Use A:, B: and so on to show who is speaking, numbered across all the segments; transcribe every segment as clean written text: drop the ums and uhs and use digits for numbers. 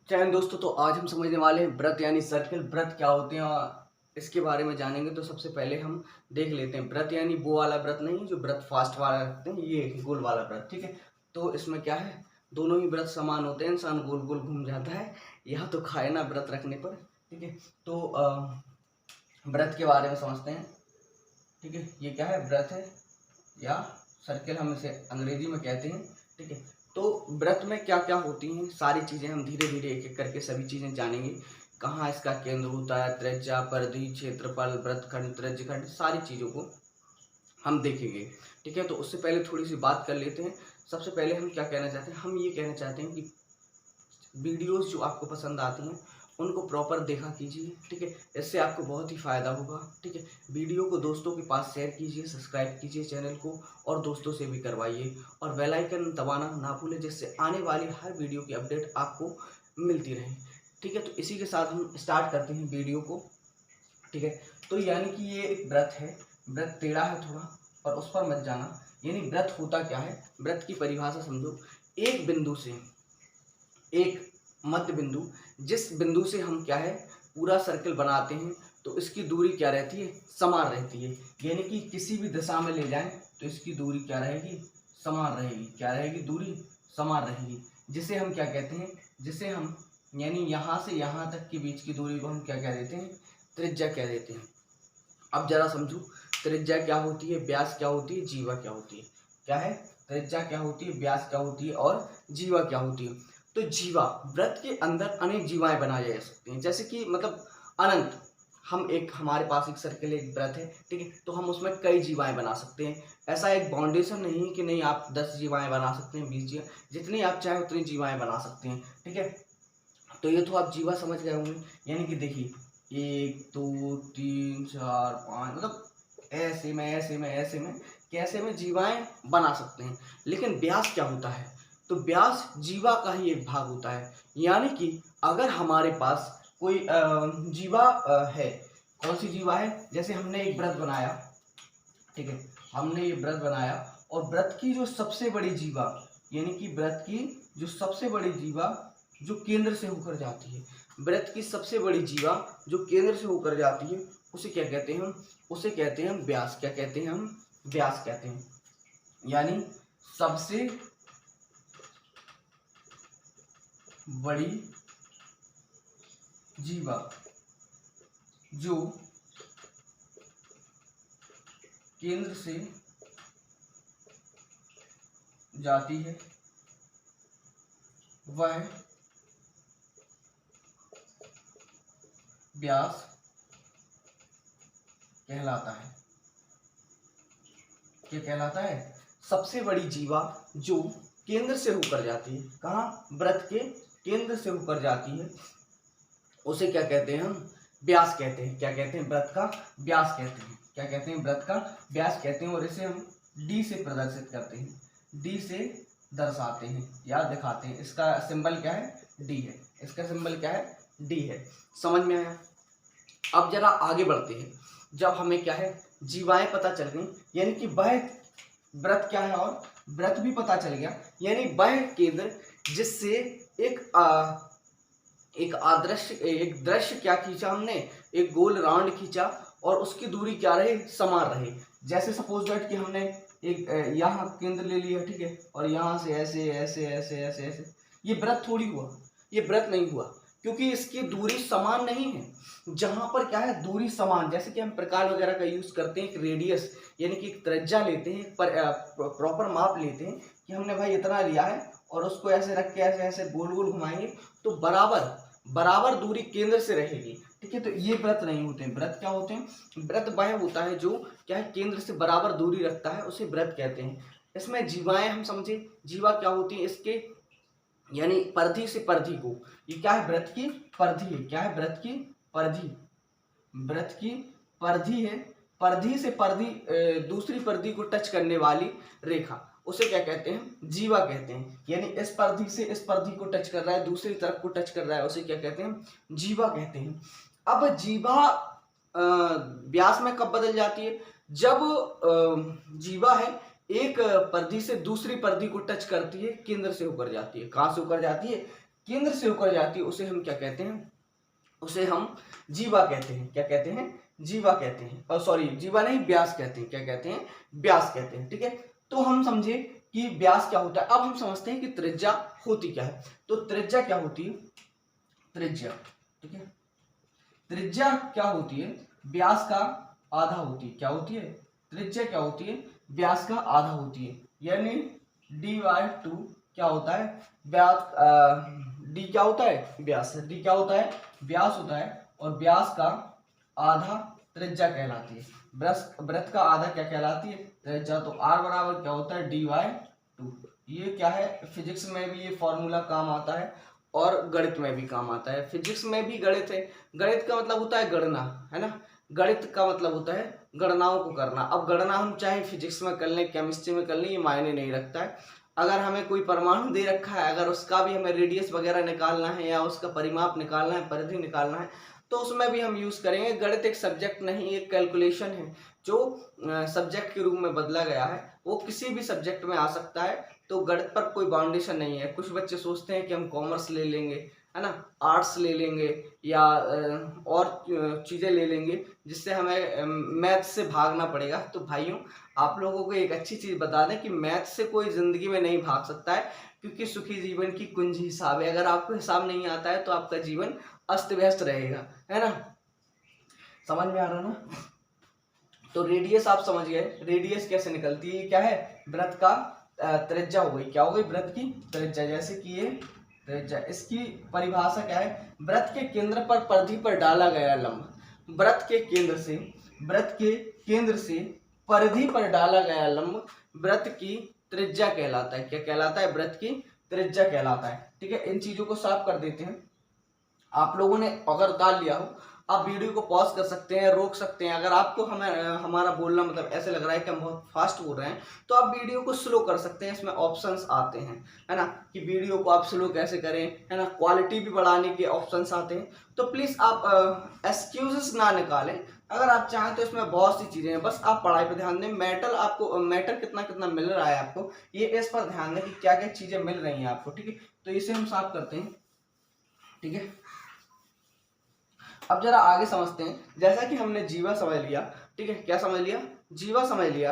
A: चैन दोस्तों, तो आज हम समझने वाले हैं व्रत यानी सर्कल। व्रत क्या होते हैं और इसके बारे में जानेंगे। तो सबसे पहले हम देख लेते हैं, व्रत यानी वो वाला व्रत नहीं जो व्रत फास्ट वाला रखते हैं, ये गोल वाला व्रत। ठीक है, तो इसमें क्या है, दोनों ही व्रत समान होते हैं, इंसान गोल गोल घूम जाता है, यह तो खाए ना व्रत रखने पर। ठीक है, तो व्रत के बारे में समझते हैं। ठीक है, ये क्या है, व्रत है या सर्कल, हम इसे अंग्रेजी में कहते हैं। ठीक है, तो व्रत में क्या क्या होती हैं सारी चीज़ें हम धीरे धीरे एक एक करके सभी चीज़ें जानेंगे। कहाँ इसका केंद्र होता है, त्रिज्या, परिधि, क्षेत्रफल, व्रतखंड, त्रिज्यखंड, सारी चीज़ों को हम देखेंगे। ठीक है, तो उससे पहले थोड़ी सी बात कर लेते हैं। सबसे पहले हम क्या कहना चाहते हैं, हम ये कहना चाहते हैं कि वीडियोस जो आपको पसंद आती हैं उनको प्रॉपर देखा कीजिए। ठीक है, इससे आपको बहुत ही फ़ायदा होगा। ठीक है, वीडियो को दोस्तों के पास शेयर कीजिए, सब्सक्राइब कीजिए चैनल को और दोस्तों से भी करवाइए, और बेल आइकन दबाना ना भूलें, जिससे आने वाली हर वीडियो की अपडेट आपको मिलती रहे। ठीक है, तो इसी के साथ हम स्टार्ट करते हैं वीडियो को। ठीक है, तो यानी कि ये एक व्रत है, व्रत टेढ़ा है थोड़ा, और उस पर मत जाना। यानी व्रत होता क्या है, व्रत की परिभाषा समझो। एक बिंदु से, एक मध्य बिंदु, जिस बिंदु से हम क्या है पूरा सर्कल बनाते हैं, तो इसकी दूरी क्या रहती है, समान रहती है। यानी कि किसी भी दिशा में ले जाएं तो इसकी दूरी क्या रहेगी, समान रहेगी। क्या रहेगी, दूरी समान रहेगी। जिसे हम क्या कहते हैं, जिसे हम यानी यहाँ से यहाँ तक के बीच की दूरी को हम क्या कह देते हैं, त्रिज्या कह देते हैं। अब जरा समझो, त्रिज्या क्या होती है, व्यास क्या होती है, जीवा क्या होती है। क्या है, त्रिज्या क्या होती है, व्यास क्या होती है और जीवा क्या होती है। तो जीवा, व्रत के अंदर अनेक जीवाएं बनाई जा सकती हैं, जैसे कि मतलब अनंत। हम एक, हमारे पास एक सर्कल, एक व्रत है, ठीक है, तो हम उसमें कई जीवाएं बना सकते हैं। ऐसा एक बाउंडेशन नहीं है कि नहीं आप 10 जीवाएं बना सकते हैं, 20 जीवा, जितनी आप चाहे उतनी जीवाएं बना सकते हैं। ठीक है, तो ये तो आप जीवा समझ गए होंगे। यानी कि देखिए, 1 2 3 4 5, मतलब ऐसे में ऐसे में ऐसे में कैसे में जीवाएं बना सकते हैं। लेकिन व्यास क्या होता है, तो व्यास जीवा का ही एक भाग होता है। यानी कि अगर हमारे पास कोई जीवा है, कौन सी जीवा है, जैसे हमने एक व्रत बनाया। ठीक है, हमने ये व्रत बनाया, और व्रत की जो सबसे बड़ी जीवा, यानी कि व्रत की जो सबसे बड़ी जीवा जो केंद्र से होकर जाती है, व्रत की सबसे बड़ी जीवा जो केंद्र से होकर जाती है, उसे क्या कहते हैं हम, उसे कहते हैं हम व्यास। क्या कहते हैं हम, व्यास कहते हैं। यानी सबसे बड़ी जीवा जो केंद्र से जाती है वह व्यास कहलाता है। क्या कहलाता है, सबसे बड़ी जीवा जो केंद्र से होकर जाती है, कहाँ, व्रत के केंद्र से होकर जाती है, उसे क्या कहते हैं हम, व्यास कहते हैं। क्या कहते हैं, व्रत का व्यास कहते हैं। क्या कहते हैं, व्रत का व्यास कहते हैं, और इसे हम डी से प्रदर्शित करते हैं, डी से दर्शाते हैं या दिखाते हैं। इसका सिंबल क्या है, डी है। इसका सिंबल क्या है, डी है। समझ में आया। अब जरा आगे बढ़ते हैं। जब हमें क्या है, जीवाएं पता चल गई, यानी कि वह व्रत क्या है, और व्रत भी पता चल गया, यानी वह केंद्र जिससे एक आदर्श, एक दृश्य क्या खींचा हमने, एक गोल राउंड खींचा, और उसकी दूरी क्या रहे, समान रहे। जैसे सपोज दैट कि हमने एक यहाँ केंद्र ले लिया, ठीक है, और यहाँ से ऐसे ऐसे ऐसे ऐसे ऐसे, ये व्रत थोड़ी हुआ, ये व्रत नहीं हुआ, क्योंकि इसकी दूरी समान नहीं है। जहां पर क्या है, दूरी समान, जैसे कि हम प्रकार वगैरह का यूज करते हैं, एक रेडियस यानी कि एक त्रिज्या लेते हैं, प्रॉपर माप लेते हैं कि हमने भाई इतना लिया है, और उसको ऐसे रख के ऐसे ऐसे गोल गोल घुमाएंगे तो बराबर बराबर दूरी केंद्र से रहेगी। ठीक है, तो ये व्रत नहीं होते हैं। व्रत क्या होते हैं, व्रत वह होता है जो क्या है, केंद्र से बराबर दूरी रखता है, उसे व्रत कहते हैं। इसमें जीवाएं हम समझे, जीवा क्या होती है, इसके यानी परिधि से परिधि को, ये क्या है, व्रत की परिधि है। क्या है, व्रत की परिधि, व्रत की परिधि है। परिधि से परिधि, दूसरी परिधि को टच करने वाली रेखा, उसे क्या कहते हैं, जीवा कहते हैं। यानी इस परिधि से इस परिधि को टच कर रहा है, दूसरी तरफ को टच कर रहा है, उसे क्या कहते हैं, जीवा कहते हैं। अब जीवा व्यास में कब बदल जाती है, जब जीवा है एक परिधि से दूसरी परिधि को टच करती है, केंद्र से होकर जाती है। कहां से होकर जाती है, केंद्र से होकर जाती है उसे हम क्या कहते हैं, उसे हम जीवा कहते हैं। क्या कहते हैं, जीवा कहते हैं। और सॉरी जीवा नहीं, व्यास कहते हैं। क्या कहते हैं, व्यास कहते हैं। ठीक है, तो हम समझे कि व्यास क्या होता है। अब हम समझते हैं कि त्रिज्या होती क्या है। तो त्रिज्या क्या होती है, त्रिज्या, ठीक है, त्रिज्या क्या होती है, व्यास का आधा होती है। क्या होती है, त्रिज्या क्या होती है, व्यास का आधा होती है। यानी d/2 क्या होता है, व्यास, डी क्या होता है, व्यास, डी क्या होता है, व्यास होता है, और व्यास का आधा त्रिज्या कहलाती है। वृत्त का आधा क्या कहलाती है, त्रिज्या। तो r बराबर क्या होता है, d/2। ये क्या है, फिजिक्स में भी ये फॉर्मूला काम आता है और गणित में भी काम आता है। फिजिक्स में भी गणित है, गणित का मतलब होता है गणना, है ना, गणित का मतलब होता है गणनाओं को करना। अब गणना हम चाहे फिजिक्स में कर लें, केमिस्ट्री में कर लें, ये मायने नहीं रखता है। अगर हमें कोई परमाणु दे रखा है, अगर उसका भी हमें रेडियस वगैरह निकालना है या उसका परिमाप निकालना है, परिधि निकालना है, तो उसमें भी हम यूज करेंगे। गणित एक सब्जेक्ट नहीं, एक कैलकुलेशन है जो सब्जेक्ट के रूप में बदला गया है। वो किसी भी सब्जेक्ट में आ सकता है, तो गणित पर कोई बाउंडेशन नहीं है। कुछ बच्चे सोचते हैं कि हम कॉमर्स ले लेंगे, है ना, आर्ट्स ले लेंगे या और चीज़ें ले लेंगे जिससे हमें मैथ से भागना पड़ेगा। तो भाइयों, आप लोगों को एक अच्छी चीज़ बता दें कि मैथ से कोई ज़िंदगी में नहीं भाग सकता है, क्योंकि सुखी जीवन की कुंजी हिसाब है। अगर आपको हिसाब नहीं आता है तो आपका जीवन अस्त व्यस्त रहेगा, है ना। समझ में आ रहा ना। तो रेडियस आप समझ गए, रेडियस कैसे निकलती है, क्या है, वृत्त का त्रिज्या हो गई। क्या हो गई, वृत्त की त्रिज्या। जैसे कि ये त्रिज्या, इसकी परिभाषा क्या है, वृत्त के केंद्र पर परिधि पर डाला गया लंब। वृत्त के केंद्र से परिधि पर डाला गया लंब वृत्त की त्रिज्या कहलाता है। क्या कहलाता है, वृत्त की त्रिज्या कहलाता है। ठीक है, इन चीजों को साफ कर देते हैं। आप लोगों ने अगर उतार लिया हो, आप वीडियो को पॉज कर सकते हैं, रोक सकते हैं। अगर आपको हमारा बोलना मतलब ऐसे लग रहा है कि हम बहुत फास्ट बोल रहे हैं, तो आप वीडियो को स्लो कर सकते हैं। इसमें ऑप्शंस आते हैं, है ना, कि वीडियो को आप स्लो कैसे करें, है ना, क्वालिटी भी बढ़ाने के ऑप्शंस आते हैं। तो प्लीज़ आप एक्सक्यूजेस ना निकालें। अगर आप चाहें तो इसमें बहुत सी चीज़ें हैं, बस आप पढ़ाई पर ध्यान दें। मैटर कितना कितना मिल रहा है आपको, ये इस पर ध्यान दें कि क्या क्या चीज़ें मिल रही हैं आपको। ठीक है, तो इसे हम साफ करते हैं। ठीक है, अब जरा आगे समझते हैं। जैसा कि हमने जीवा समझ लिया, ठीक है, क्या समझ लिया, जीवा समझ लिया,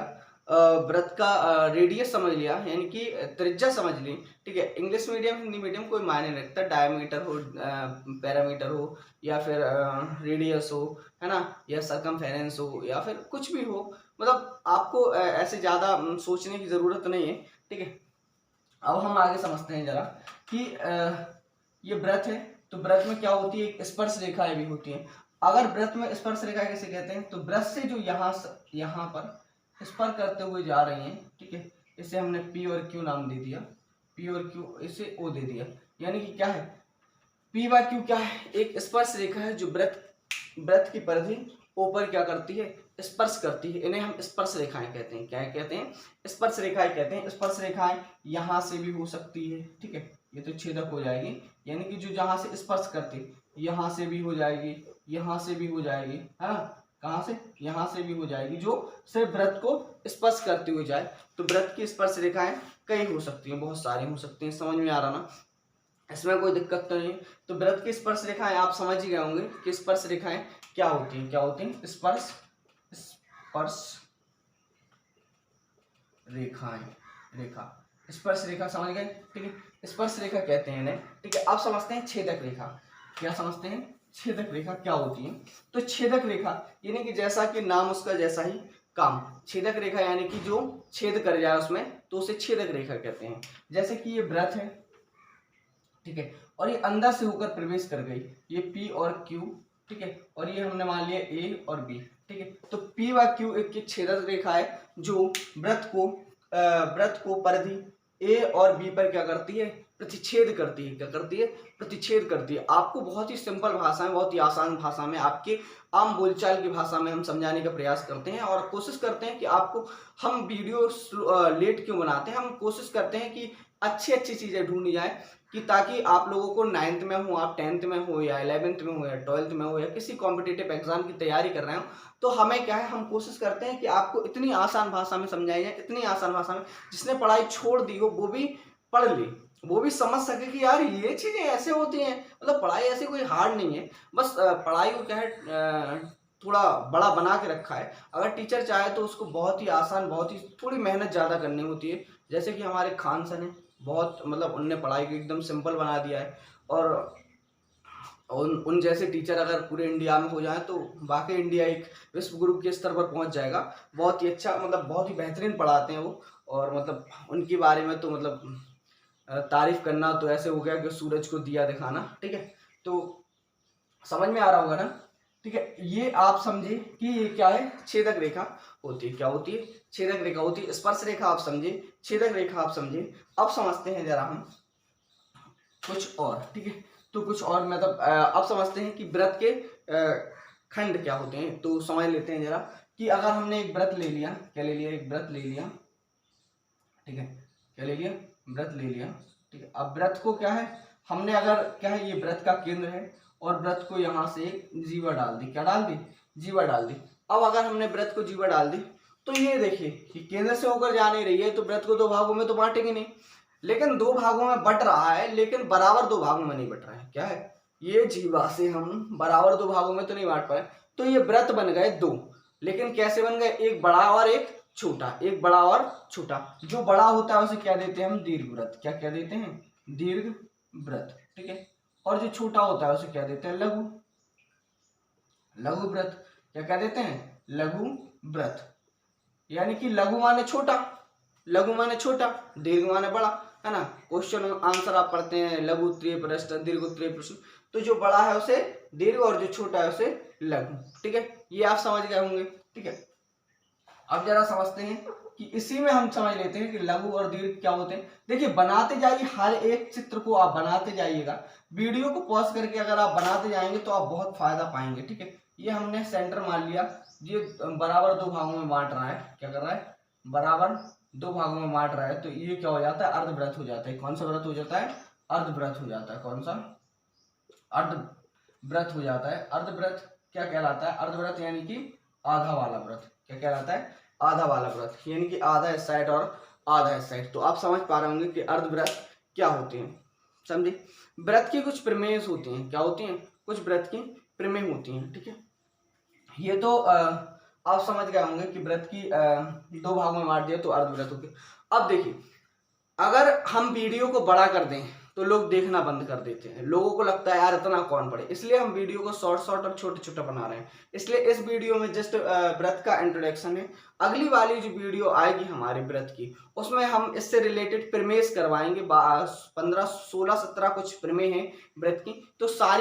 A: वृत्त का रेडियस समझ लिया, यानी कि त्रिज्या समझ ली। ठीक है, इंग्लिश मीडियम हिंदी मीडियम कोई मायने नहीं रखता, डायमीटर हो, पैरामीटर हो, या फिर रेडियस हो, है ना, या सरकमफेरेंस हो, या फिर कुछ भी हो, मतलब आपको ऐसे ज़्यादा सोचने की ज़रूरत नहीं है। ठीक है, अब हम आगे समझते हैं जरा कि ये वृत्त है, तो वृत्त में क्या होती है, एक स्पर्श रेखाएं भी होती हैं। अगर वृत्त में स्पर्श रेखा कैसे कहते हैं, तो वृत्त से जो यहाँ पर स्पर्श करते हुए जा रही हैं, ठीक है, इसे हमने पी और क्यू नाम दे दिया, पी और क्यू, इसे ओ दे दिया। यानी कि क्या है, पी व क्यू क्या है, एक स्पर्श रेखा है जो वृत्त की परिधि ऊपर क्या करती है, स्पर्श करती है। इन्हें हम स्पर्श रेखाएं कहते हैं। क्या कहते हैं, स्पर्श रेखाएं कहते हैं। स्पर्श रेखाएं यहाँ से भी हो सकती है, ठीक है, ये तो छेदक हो जाएगी, यानी कि जो जहां से स्पर्श करती है, यहाँ से भी हो जाएगी, यहाँ से भी हो जाएगी, है ना, कहाँ से, यहाँ से भी हो जाएगी, जो सिर्फ वृत्त को स्पर्श करती हुई जाए। तो वृत्त की स्पर्श रेखाएं कई हो सकती हैं, बहुत सारी हो सकती हैं। समझ में आ रहा ना, इसमें कोई दिक्कत तो नहीं। तो वृत्त की स्पर्श रेखाएं आप समझ ही गए होंगे कि स्पर्श रेखाएं क्या होती हैं। क्या होती हैं, स्पर्श रेखाएं, स्पर्श रेखा समझ गए। ठीक है, स्पर्श रेखा कहते हैं इन्हें। ठीक है, अब समझते हैं छेदक रेखा। क्या समझते हैं, छेदक रेखा क्या होती है। तो छेदक रेखा यानी कि जैसा कि नाम उसका जैसा ही काम, छेदक रेखा यानी कि जो छेद कर जाए उसमें, तो उसे छेदक रेखा कहते हैं। जैसे कि ये वृत्त है, ठीक है, और ये अंदर से होकर प्रवेश कर गई, ये पी और क्यू, ठीक है, और ये हमने मान लिया ए और बी। ठीक है, तो पी व क्यू एक छेदक रेखा है जो वृत्त को परिधि ए और बी पर क्या करती है, प्रतिच्छेद करती है। क्या करती है, प्रतिच्छेद करती है। आपको बहुत ही सिंपल भाषा में, बहुत ही आसान भाषा में, आपके आम बोलचाल की भाषा में हम समझाने का प्रयास करते हैं, और कोशिश करते हैं कि आपको, हम वीडियो लेट क्यों बनाते हैं, हम कोशिश करते हैं कि अच्छी अच्छी चीज़ें ढूंढी जाए, कि ताकि आप लोगों को 9th में हो, आप 10th में हो, या 11th में हो, या 12th में हो, या किसी कॉम्पिटिटिव एग्जाम की तैयारी कर रहे हो, तो हमें क्या है, हम कोशिश करते हैं कि आपको इतनी आसान भाषा में समझाई जाए, इतनी आसान भाषा में जिसने पढ़ाई छोड़ दी हो वो भी पढ़ ले, वो भी समझ सके कि यार ये चीजें ऐसे होती हैं, मतलब पढ़ाई ऐसी कोई हार्ड नहीं है, बस पढ़ाई को क्या है थोड़ा बड़ा बना के रखा है। अगर टीचर चाहे तो उसको बहुत ही आसान, बहुत ही थोड़ी मेहनत ज़्यादा करनी होती है। जैसे कि हमारे खान सर हैं, बहुत मतलब उनने पढ़ाई को एकदम सिंपल बना दिया है। और उन जैसे टीचर अगर पूरे इंडिया में हो जाए तो बाकी इंडिया एक विश्व गुरु के स्तर पर पहुंच जाएगा। बहुत ही अच्छा, मतलब बहुत ही बेहतरीन पढ़ाते हैं वो। और मतलब उनके बारे में तो मतलब तारीफ करना तो ऐसे हो गया कि सूरज को दिया दिखाना। ठीक है, तो समझ में आ रहा होगा ना। ठीक है, ये आप समझे कि ये क्या है, छेदक रेखा होती है। क्या होती है? छेदक रेखा होती है। स्पर्श रेखा आप समझे, छेदक रेखा आप समझे। अब समझते हैं जरा हम कुछ और। ठीक है, तो कुछ और मतलब अब समझते हैं कि व्रत के खंड क्या होते हैं। तो समझ लेते हैं जरा कि अगर हमने एक व्रत ले लिया, क्या ले लिया? एक व्रत ले लिया। ठीक है, क्या ले लिया? व्रत ले लिया। ठीक है, अब व्रत को क्या है, हमने अगर क्या है, ये व्रत का केंद्र है और व्रत को यहाँ से एक जीवा डाल दी। क्या डाल दी? जीवा डाल दी। अब अगर हमने व्रत को जीवा डाल दी तो ये देखिए कि केंद्र से होकर जा नहीं रही है, तो व्रत को दो भागों में तो बांटेंगे नहीं, लेकिन दो भागों में बट रहा है, लेकिन बराबर दो भागों में नहीं बट रहा है। क्या है? ये जीवा से हम बराबर दो भागों में तो नहीं बांट पाए, तो ये व्रत बन गए दो। लेकिन कैसे बन गए? एक बड़ा और एक छोटा, एक बड़ा और छोटा। जो बड़ा होता है उसे क्या देते हैं हम? दीर्घ व्रत। क्या क्या देते हैं? दीर्घ व्रत। ठीक है, और जो छोटा होता है उसे क्या देते हैं? लघु, लघु व्रत। क्या क्या देते हैं? लघु व्रत। यानी कि लघु माने छोटा, लघु माने छोटा, दीर्घ माने बड़ा, है ना। क्वेश्चन आंसर आप पढ़ते हैं, लघु उत्तरीय प्रश्न, दीर्घ उत्तरीय प्रश्न, तो जो बड़ा है उसे दीर्घ और जो छोटा है उसे लघु। ठीक है, ये आप समझ गए होंगे। ठीक है, अब जरा समझते हैं कि इसी में हम समझ लेते हैं कि लघु और दीर्घ क्या होते हैं। देखिए, बनाते जाइए, हर एक चित्र को आप बनाते जाइएगा। वीडियो को पॉज करके अगर आप बनाते जाएंगे तो आप बहुत फायदा पाएंगे। ठीक है, ये हमने सेंटर मान लिया, ये बराबर दो भागों में बांट रहा है। क्या कर रहा है? बराबर दो भागों में बांट रहा है, तो ये क्या हो जाता है? अर्धव्रत हो जाता है। कौन सा व्रत हो जाता है? अर्धव्रत हो जाता है। कौन सा? अर्धव्रत हो जाता है। अर्धव्रत क्या कहलाता है? अर्धव्रत यानी कि आधा वाला व्रत। क्या कहलाता है? आधा वाला व्रत, यानी कि आधा इस साइड और आधा इस साइड। तो आप समझ पा रहे होंगे कि अर्धव्रत क्या होते हैं। समझे? व्रत की कुछ प्रमेय होती हैं। क्या होती हैं? कुछ व्रत की प्रमेय होती हैं। ठीक है, ये तो आप समझ गए होंगे कि व्रत की दो भागों में बांट दिया तो अर्धव्रत हो गया। अब देखिए, अगर हम वीडियो को बड़ा कर दें तो लोग देखना बंद कर देते हैं। लोगों को लगता है यार इतना कौन पढ़े, इसलिए हम वीडियो को शॉर्ट शॉर्ट और छोटे छोटे बना रहे हैं। इसलिए इस वीडियो में जस्ट व्रत का इंट्रोडक्शन है। अगली वाली जो वीडियो आएगी हमारे व्रत की, उसमें हम इससे रिलेटेड प्रमेय करवाएंगे। 15 16 17 कुछ प्रमेय हैं व्रत की, तो सारी